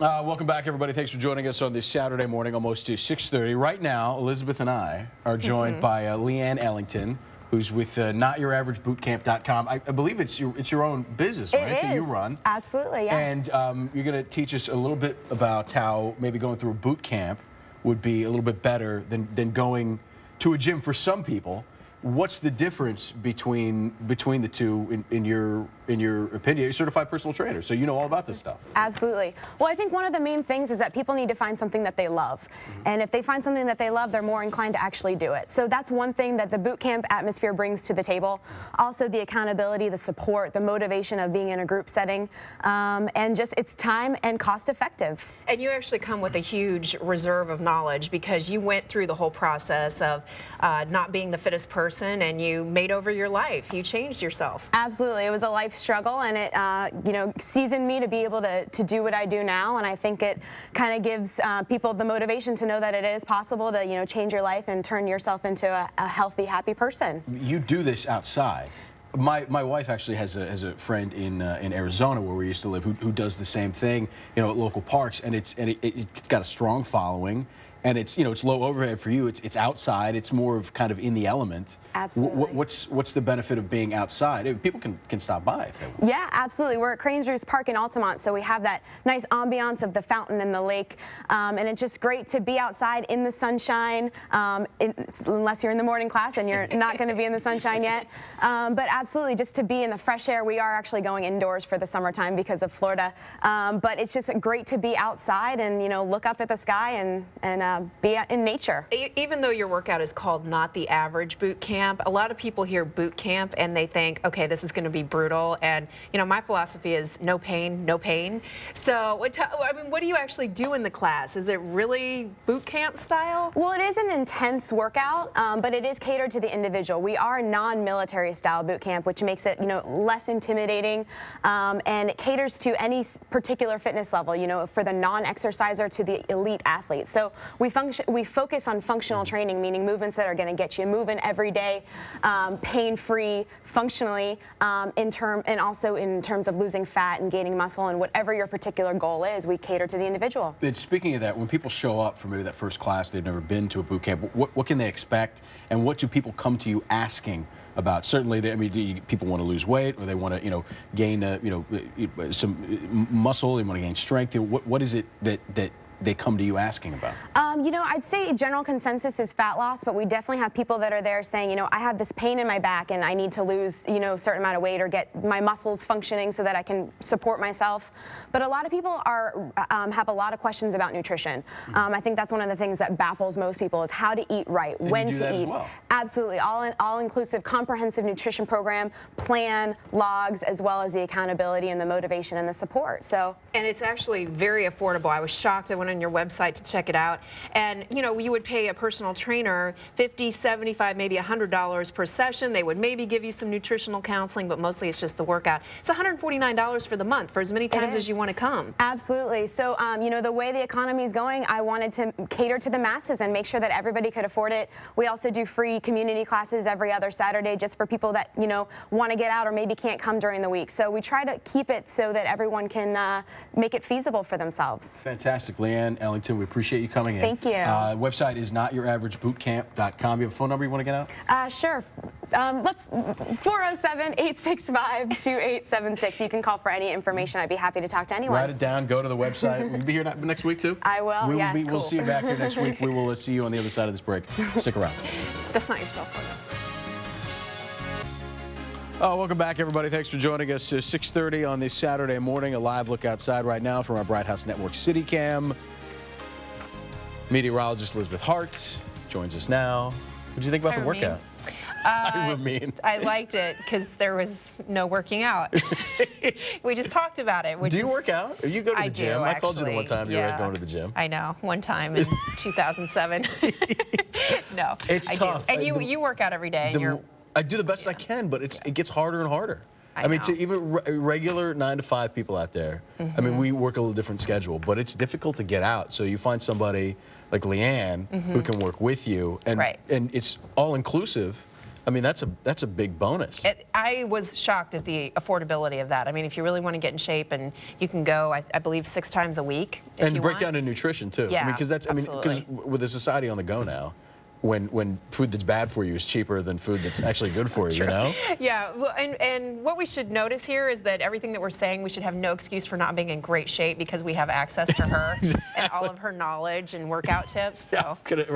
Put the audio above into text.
Welcome back, everybody. Thanks for joining us on this Saturday morning, almost to 6:30. Right now, Elizabeth and I are joined by Leanne Ellington, who's with NotYourAverageBootCamp.com. I believe it's your own business, right? It is. That you run. Absolutely, yes. And you're going to teach us a little bit about how maybe going through a boot camp would be a little bit better than going to a gym for some people. What's the difference between the two in your opinion? You're a certified personal trainer, so you know all about this stuff. Absolutely. Well, I think one of the main things is that people need to find something that they love. And if they find something that they love, they're more inclined to actually do it. So that's one thing that the boot camp atmosphere brings to the table. Also the accountability, the support, the motivation of being in a group setting, and just it's time and cost effective. And you actually come with a huge reserve of knowledge because you went through the whole process of not being the fittest person, and you made over your life. You changed yourself. Absolutely. It was a life struggle, and it seasoned me to be able to do what I do now. And I think it kind of gives people the motivation to know that it is possible to change your life and turn yourself into a healthy, happy person. You do this outside. My wife actually has a friend in Arizona where we used to live who does the same thing, at local parks, and it's got a strong following. And it's low overhead for you. It's outside. It's more of kind of in the element. Absolutely. What's the benefit of being outside? People can stop by if they want. Yeah, absolutely. We're at Cranes Roost Park in Altamont, so we have that nice ambiance of the fountain and the lake, and it's just great to be outside in the sunshine, unless you're in the morning class and you're not going to be in the sunshine yet. But absolutely, just to be in the fresh air. We are actually going indoors for the summertime because of Florida, but it's just great to be outside and look up at the sky and be in nature. Even though your workout is called Not the Average Boot Camp, a lot of people hear boot camp and they think, okay, this is going to be brutal. And my philosophy is no pain, no pain. So, what do you actually do in the class? Is it really boot camp style? Well, it is an intense workout, but it is catered to the individual. We are a non-military style boot camp, which makes it less intimidating, and it caters to any particular fitness level. For the non-exerciser to the elite athlete. So we focus on functional training, meaning movements that are going to get you moving every day, pain-free, functionally, and also in terms of losing fat and gaining muscle, and whatever your particular goal is, we cater to the individual. And speaking of that, when people show up for maybe that first class, they've never been to a boot camp, what can they expect, and what do people come to you asking about? Certainly, people want to lose weight, or they want to, gain, some muscle. They want to gain strength. What is it that they come to you asking about? I'd say general consensus is fat loss, but we definitely have people that are there saying, I have this pain in my back and I need to lose, a certain amount of weight or get my muscles functioning so that I can support myself. But a lot of people have a lot of questions about nutrition. I think that's one of the things that baffles most people is how to eat right, and when you do to that eat. As well. Absolutely, all-inclusive, comprehensive nutrition program, plan, logs, as well as the accountability and the motivation and the support. And it's actually very affordable. I was shocked. I went on your website to check it out, and you would pay a personal trainer $50, $75, maybe $100 per session. They would maybe give you some nutritional counseling, but mostly it's just the workout. It's $149 for the month for as many times as you want to come. Absolutely. So the way the economy is going, I wanted to cater to the masses and make sure that everybody could afford it. We also do free community classes every other Saturday just for people that want to get out or maybe can't come during the week. So we try to keep it so that everyone can make it feasible for themselves. Fantastic. Leanne Ellington, we appreciate you coming in. Thank you. Website is NotYourAverageBootCamp.com. You have a phone number you want to get out? Sure. Let's 407-865-2876. You can call for any information. I'd be happy to talk to anyone. Write it down. Go to the website. We'll be here next week too. I will. Yes. We'll see you back here next week. We will see you on the other side of this break. Stick around. That's not your cell phone. Welcome back, everybody. Thanks for joining us. 6:30 on this Saturday morning. A live look outside right now from our Bright House Network City Cam. Meteorologist Elizabeth Hart joins us now. What did you think about the workout? I liked it because there was no working out. We just talked about it. Do you work out? Or you go to the gym? I called you the one time you were going to the gym. I know, one time in 2007. No, it's tough. Do. And you work out every day. I do the best I can, but it gets harder and harder. I mean, to even regular 9-to-5 people out there, I mean, we work a little different schedule, but it's difficult to get out. So you find somebody like Leanne who can work with you, and it's all inclusive. I mean, that's a big bonus. I was shocked at the affordability of that. I mean, if you really want to get in shape, and you can go, I believe, 6 times a week. If And you break want. down to nutrition too. Yeah, I mean, because that's absolutely. because with a society on the go now, when food that's bad for you is cheaper than food that's actually good for you, you know? Yeah, well, and what we should notice here is that everything that we're saying, we should have no excuse for not being in great shape because we have access to her and all of her knowledge and workout tips. So. Yeah,